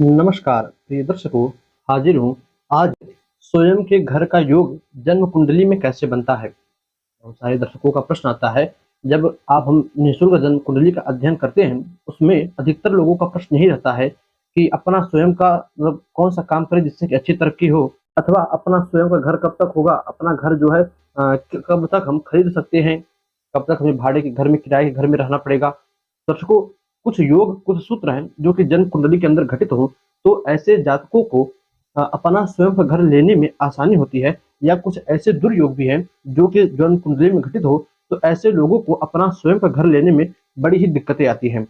नमस्कार प्रिय दर्शकों, हाजिर हूँ आज स्वयं के घर का योग जन्म कुंडली में कैसे बनता है। बहुत सारे दर्शकों का प्रश्न आता है। जब हम निःशुल्क जन्म कुंडली का अध्ययन करते हैं, उसमें अधिकतर लोगों का प्रश्न यही रहता है कि अपना स्वयं का मतलब कौन सा काम करें जिससे कि अच्छी तरक्की हो, अथवा अपना स्वयं का घर कब तक होगा, अपना घर जो है कब तक हम खरीद सकते हैं, कब तक हमें भाड़े के घर में, किराए के घर में रहना पड़ेगा। दर्शकों, कुछ योग, कुछ सूत्र हैं जो कि जन्म कुंडली के अंदर घटित हो तो ऐसे जातकों को अपना स्वयं का घर लेने में आसानी होती है, या कुछ ऐसे दुर्योग भी हैं जो कि जन्म कुंडली में घटित हो तो ऐसे लोगों को अपना स्वयं का घर लेने में बड़ी ही दिक्कतें आती हैं।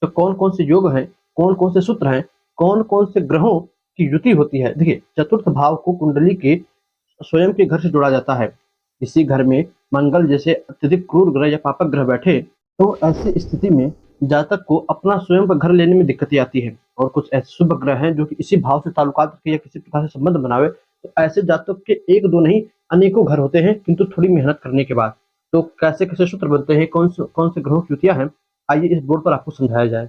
तो कौन-कौन से योग हैं, कौन-कौन से सूत्र हैं, कौन-कौन से ग्रहों की युति होती है। देखिए, चतुर्थ भाव को कुंडली के स्वयं के घर से जोड़ा जाता है। इसी घर में मंगल जैसे अत्यधिक क्रूर ग्रह या पापक ग्रह बैठे तो ऐसी स्थिति में जातक को अपना स्वयं का घर लेने में दिक्कतें आती हैं। और कुछ ऐसे शुभ ग्रह हैं जो कि इसी भाव से ताल्लुकात रखे या किसी प्रकार से संबंध बनावे तो ऐसे जातक के एक दो नहीं अनेकों घर होते हैं, किंतु थोड़ी मेहनत करने के बाद। तो कैसे-कैसे सूत्र बनते हैं, कौन से ग्रहों की युतियाँ हैं, आइए इस बोर्ड पर आपको समझाया जाए।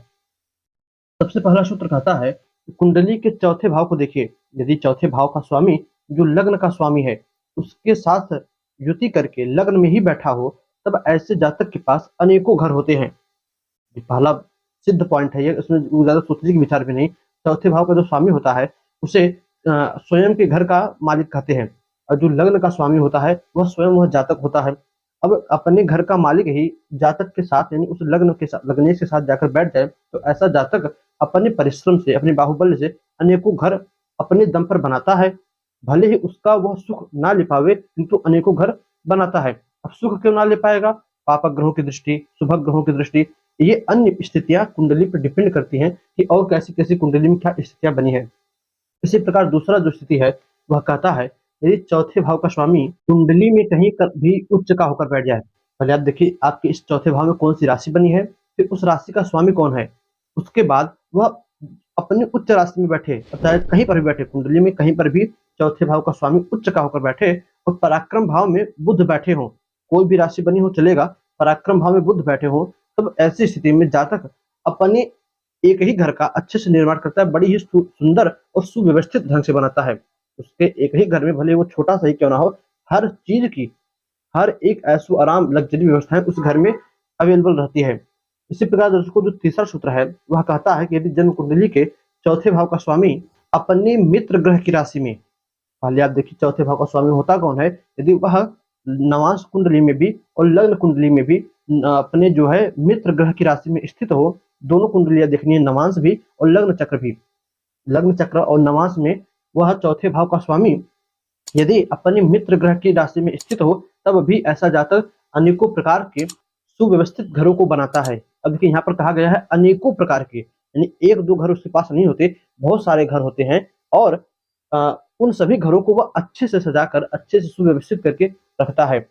सबसे पहला सूत्र कहता है कि कुंडली के चौथे भाव को देखिए। यदि चौथे भाव का स्वामी जो लग्न का स्वामी है, उसके साथ युति करके लग्न में ही बैठा हो, तब ऐसे जातक के पास अनेकों घर होते हैं। ये पहला सिद्ध पॉइंट है ये, इसमें ज़्यादा सोचने की विचार भी नहीं। चौथे भाव का जो स्वामी होता है, उसे स्वयं के घर का मालिक कहते हैं, और जो लग्न का स्वामी होता है, वह जातक होता है। अब अपने घर का मालिक ही जातक के साथ यानी उस लग्न के साथ लग्नेश के साथ जाकर बैठ जाए, तो ऐसा जातक अपने परिश्रम से, अपने बाहुबल से अनेकों घर अपने दम पर बनाता है। भले ही उसका वह सुख ना ले पावे, किंतु अनेकों घर बनाता है। अब सुख क्यों ना ले पाएगा? पापक ग्रहों की दृष्टि, शुभ ग्रहों की दृष्टि, ये अन्य स्थितियाँ कुंडली पर डिपेंड करती हैं कि और कैसी-कैसी कुंडली में क्या स्थितियाँ बनी हैं। इसी प्रकार दूसरा जो स्थिति है, वह कहता है यदि चौथे भाव का स्वामी कुंडली में कहीं भी उच्च का होकर बैठ जाए। पहले आप देखिए आपके इस चौथे भाव में कौन-सी राशि बनी है, फिर उस राशि का स्वामी कौन है। उसके बाद वह अपनी उच्च राशि में बैठे, चाहे कहीं पर भी बैठे, कुंडली में कहीं पर भी चौथे भाव का स्वामी उच्च का होकर बैठे और पराक्रम भाव में बुध बैठे हों, कोई भी राशि बनी हो चलेगा, पराक्रम भाव में बुध बैठे हों, तब ऐसी स्थिति में जातक अपने एक ही घर का अच्छे से निर्माण करता है, बड़ी ही सुंदर और सुव्यवस्थित ढंग से बनाता है। उसके एक ही घर में भले वो छोटा-सा ही क्यों ना हो, हर चीज़ की, हर एक ऐशो-आराम, लग्ज़री व्यवस्थाएँ उस घर में अवेलेबल रहती है। इसी प्रकार दर्शकों, जो तीसरा सूत्र है, वह कहता है कि यदि जन्म कुंडली के चौथे भाव का स्वामी अपने मित्र ग्रह की राशि में, पहले आप देखिए चौथे भाव का स्वामी होता कौन है, यदि वह नवांश कुंडली में भी और लग्न कुंडली में भी अपने जो है मित्र ग्रह की राशि में स्थित हो, दोनों कुंडलियाँ देखनी है, नवांश भी और लग्न चक्र भी। लग्न चक्र और नवांश में वह चौथे भाव का स्वामी यदि अपने मित्र ग्रह की राशि में स्थित हो, तब भी ऐसा जातक अनेकों प्रकार के सुव्यवस्थित घरों को बनाता है। अब देखिए यहाँ पर कहा गया है अनेकों प्रकार के, यानी 1-2 घर उसके पास नहीं होते, बहुत सारे घर होते हैं और उन सभी घरों को वह अच्छे से सजाकर, अच्छे से सुव्यवस्थित करके रखता है।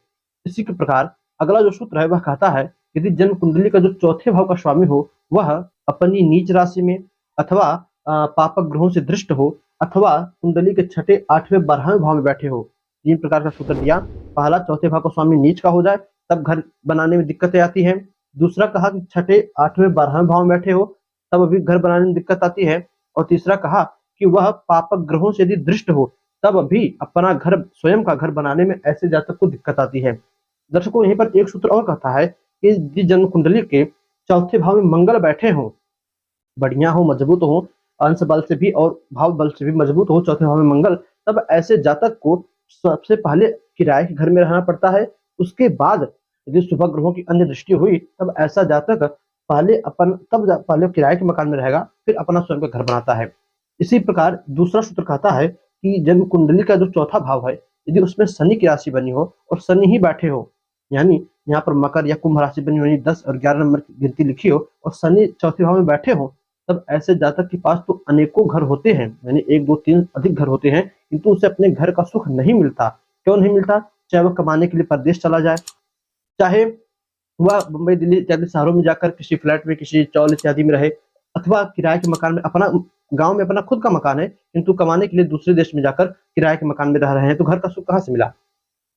इसी के प्रकार अगला जो सूत्र है वह कहता है यदि जन्म कुंडली का जो चौथे भाव का स्वामी हो, वह अपनी नीच राशि में अथवा पापक ग्रहों से दृष्ट हो, अथवा कुंडली के छठे, 8वें, 12वें भाव में बैठे हो। 3 प्रकार का सूत्र दिया। पहला, चौथे भाव का स्वामी नीच का हो जाए, तब घर बनाने में दिक्कतें आती हैं। दूसरा कहा कि छठे, 8वें, 12वें भाव में बैठे हो, तब भी घर बनाने में दिक्कत आती है। और तीसरा कहा कि वह पापक ग्रहों से यदि दृष्ट हो, तब भी अपना घर, स्वयं का घर बनाने में ऐसे जातक को दिक्कत आती है। दर्शकों, यहीं पर एक सूत्र और कहता है कि यदि जन्म कुंडली के चौथे भाव में मंगल बैठे हों, बढ़िया हो, मजबूत हो, अंश बल से भी और भाव बल से भी मजबूत हो चौथे भाव में मंगल, तब ऐसे जातक को सबसे पहले किराए के घर में रहना पड़ता है। उसके बाद यदि शुभ ग्रहों की अन्य दृष्टि हुई, तब ऐसा जातक पहले किराए के मकान में रहेगा, फिर अपना स्वयं का घर बनाता है। इसी प्रकार दूसरा सूत्र कहता है कि जन्म कुंडली का जो चौथा भाव है, यदि उसमें शनि की राशि बनी हो और शनि ही बैठे हो, यानी यहाँ पर मकर या कुंभ राशि बनी हुई 10 और 11 नंबर की गिनती लिखी हो और शनि चौथे भाव में बैठे हो, तब ऐसे जातक के पास तो अनेकों घर होते हैं, यानी 1, 2, 3 अधिक घर होते हैं, किंतु उसे अपने घर का सुख नहीं मिलता। क्यों नहीं मिलता? चाहे वह कमाने के लिए परदेश चला जाए, चाहे वह बम्बई, दिल्ली इत्यादि शहरों में जाकर किसी फ्लैट में, किसी चॉल इत्यादि में रहे, अथवा किराए के मकान में, अपना गाँव में अपना खुद का मकान है, किंतु कमाने के लिए दूसरे देश में जाकर किराए के मकान में रह रहे हैं, तो घर का सुख कहाँ से मिला?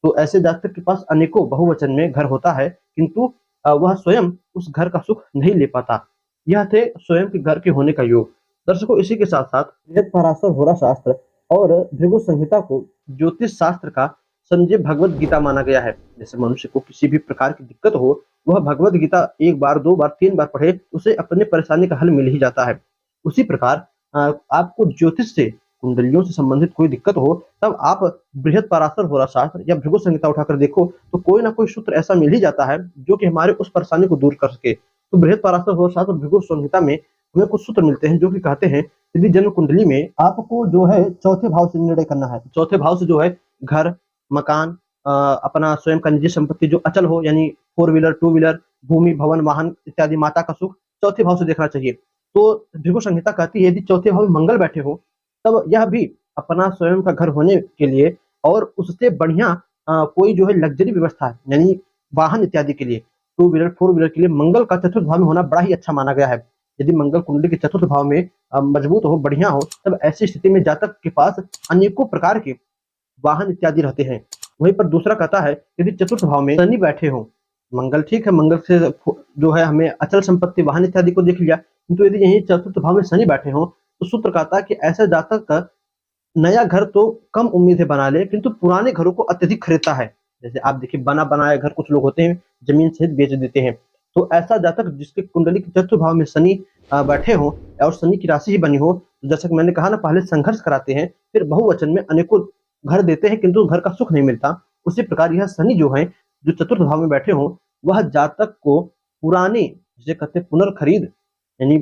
तो ऐसे जातक के पास अनेकों बहुवचन में घर होता है, किंतु वह स्वयं उस घर का सुख नहीं ले पाता। यह थे स्वयं के घर के होने का योग। दर्शकों, इसी के साथ साथ बृहत्पराशर होरा शास्त्र और भृगु संहिता को ज्योतिष शास्त्र का संजय भगवत गीता माना गया है। जैसे मनुष्य को किसी भी प्रकार की दिक्कत हो, वह भगवत गीता एक बार, दो बार, तीन बार पढ़े, उसे अपने परेशानी का हल मिल ही जाता है। उसी प्रकार आपको ज्योतिष से, कुंडलियों से संबंधित कोई दिक्कत हो, तब आप बृहत्पराशर होरा शास्त्र या भृगु संहिता उठाकर देखो, तो कोई ना कोई सूत्र ऐसा मिल ही जाता है जो कि हमारे उस परेशानी को दूर कर सके। तो बृहत्पराशर होरा शास्त्र और भृगु संहिता में हमें कुछ सूत्र मिलते हैं जो कि कहते हैं, यदि जन्म कुंडली में आपको जो है चौथे भाव से निर्णय करना है, चौथे भाव से जो है घर, मकान, अपना स्वयं का निजी संपत्ति जो अचल हो, यानी 4 व्हीलर, 2 व्हीलर, भूमि, भवन, वाहन इत्यादि, माता का सुख, चौथे भाव से देखना चाहिए। तो भृगु संहिता कहती है यदि चौथे भाव में मंगल बैठे हो, तब यह भी अपना स्वयं का घर होने के लिए और उससे बढ़िया कोई जो है लग्जरी व्यवस्था है, यानी वाहन इत्यादि के लिए, 2 व्हीलर, 4 व्हीलर के लिए मंगल का चतुर्थ भाव में होना बड़ा ही अच्छा माना गया है। यदि मंगल कुंडली के चतुर्थ भाव में मजबूत हो, बढ़िया हो, तब ऐसी स्थिति में जातक के पास अनेकों प्रकार के वाहन इत्यादि रहते हैं। वहीं पर दूसरा कहता है, यदि चतुर्थ भाव में शनि बैठे हो, मंगल ठीक है, मंगल से जो है हमें अचल संपत्ति, वाहन इत्यादि को देख लिया, किंतु यदि यही चतुर्थ भाव में शनि बैठे हो, तो सूत्र कहता है कि ऐसा जातक का नया घर तो कम उम्मीद है बना ले, किंतु पुराने घरों को अत्यधिक खरीदता है। जैसे आप देखिए, बना बनाया घर कुछ लोग होते हैं जमीन सहित बेच देते हैं। तो ऐसा जातक जिसके कुंडली के चतुर्थ भाव में शनि बैठे हो और शनि की राशि ही बनी हो, तो जैसा कि मैंने कहा ना, पहले संघर्ष कराते हैं, फिर बहुवचन में अनेकों घर देते हैं, किंतु घर का सुख नहीं मिलता। उसी प्रकार यह शनि जो है, जो चतुर्थ भाव में बैठे हो, वह जातक को पुराने, जिसे कहते हैं पुनर्खरीद, यानी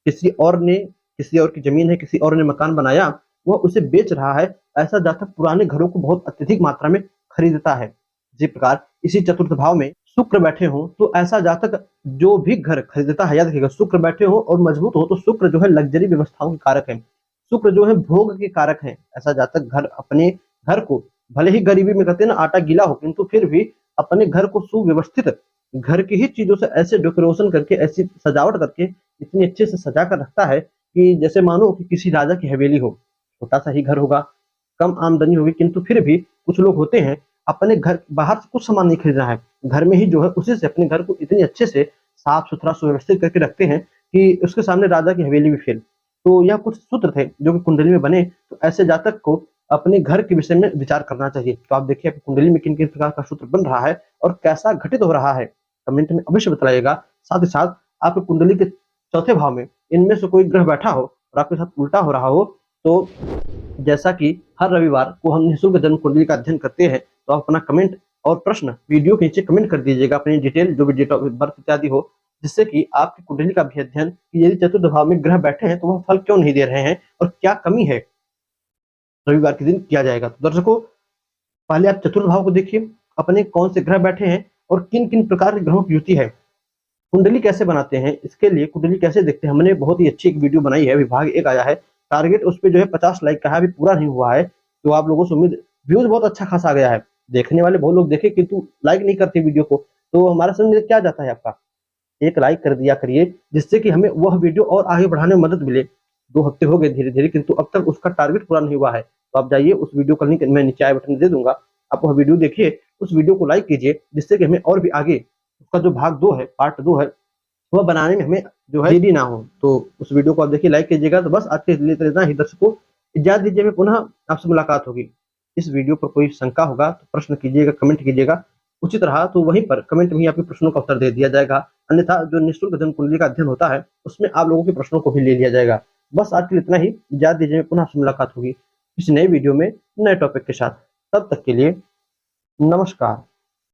किसी और की जमीन है, किसी और ने मकान बनाया, वह उसे बेच रहा है, ऐसा जातक पुराने घरों को बहुत अत्यधिक मात्रा में खरीदता है। इसी प्रकार इसी चतुर्थ भाव में शुक्र बैठे हो, तो ऐसा जातक जो भी घर खरीदता है, याद रखिएगा, शुक्र बैठे हो और मजबूत हो, तो शुक्र जो है लग्जरी व्यवस्थाओं के कारक है, शुक्र जो है भोग के कारक है। ऐसा जातक घर, अपने घर को, भले ही गरीबी में कहते हैं ना आटा गीला हो, किंतु फिर भी अपने घर को सुव्यवस्थित, घर की ही चीजों से ऐसे डेकोरेशन करके, ऐसी सजावट करके इतनी अच्छे से सजा कर रखता है कि जैसे मानो कि किसी राजा की हवेली हो। छोटा सा ही घर होगा, कम आमदनी होगी, किंतु फिर भी कुछ लोग होते हैं, अपने घर बाहर से कुछ सामान नहीं खरीदना है, घर में ही जो है उसी से अपने घर को इतनी अच्छे से साफ सुथरा सुव्यवस्थित करके रखते हैं कि उसके सामने राजा की हवेली भी फेल। तो यह कुछ सूत्र थे जो कि कुंडली में बने। तो ऐसे जातक को अपने घर के विषय में विचार करना चाहिए। तो आप देखिए आपकी कुंडली में किन किन प्रकार का सूत्र बन रहा है और कैसा घटित हो रहा है, कमेंट में अवश्य बताइएगा। साथ ही साथ आपकी कुंडली के चौथे भाव में इनमें से कोई ग्रह बैठा हो और आपके साथ उल्टा हो रहा हो, तो जैसा कि हर रविवार को हम निःशुल्क जन्म कुंडली का अध्ययन करते हैं, तो आप अपना कमेंट और प्रश्न वीडियो के नीचे कमेंट कर दीजिएगा, अपनी डिटेल जो भी डेट ऑफ बर्थ इत्यादि हो, जिससे कि आपकी कुंडली का भी अध्ययन, कि यदि चतुर्थ भाव में ग्रह बैठे हैं तो वह फल क्यों नहीं दे रहे हैं और क्या कमी है, रविवार के दिन किया जाएगा। तो दर्शकों, पहले आप चतुर्थ भाव को देखिए, अपने कौन से ग्रह बैठे हैं और किन किन प्रकार के ग्रहों की युति है। कुंडली कैसे बनाते हैं, इसके लिए कुंडली कैसे देखते हैं, हमने बहुत ही अच्छी एक वीडियो बनाई है, विभाग 1 आया है, टारगेट उस पे जो है 50 लाइक का है, अभी पूरा नहीं हुआ है। तो आप लोगों से उम्मीद, व्यूज बहुत अच्छा खासा आ गया है, देखने वाले बहुत लोग देखे, किंतु लाइक नहीं करते वीडियो को। तो हमारा समझ क्या जाता है, आपका एक लाइक कर दिया करिए, जिससे कि हमें वह वीडियो और आगे बढ़ाने में मदद मिले। 2 हफ्ते हो गए धीरे धीरे, किंतु अब तक उसका टारगेट पूरा नहीं हुआ है। तो आप जाइए, उस वीडियो का लिंक मैं नीचे आई बटन दे दूंगा, आप वह वीडियो देखिए, उस वीडियो को लाइक कीजिए, जिससे कि हमें और भी आगे उसका जो भाग 2 है, पार्ट 2 है, वह बनाने में हमें जो है देरी ना हो। तो उस वीडियो को आप देखिए, लाइक कीजिएगा। तो बस आज के लिए इतना ही। दर्शकों, इजाजत दीजिए, मैं पुनः आपसे मुलाकात होगी। इस वीडियो पर कोई शंका होगा तो प्रश्न कीजिएगा, कमेंट कीजिएगा, उचित रहा तो वहीं पर कमेंट में ही आपके प्रश्नों का उत्तर दे दिया जाएगा, अन्यथा जो निःशुल्क जन्म कुंडली का अध्ययन होता है उसमें आप लोगों के प्रश्नों को भी ले लिया जाएगा। बस आज के लिए इतना ही, इजाजत दीजिए, पुनः आपसे मुलाकात होगी किसी नए वीडियो में नए टॉपिक के साथ। तब तक के लिए नमस्कार।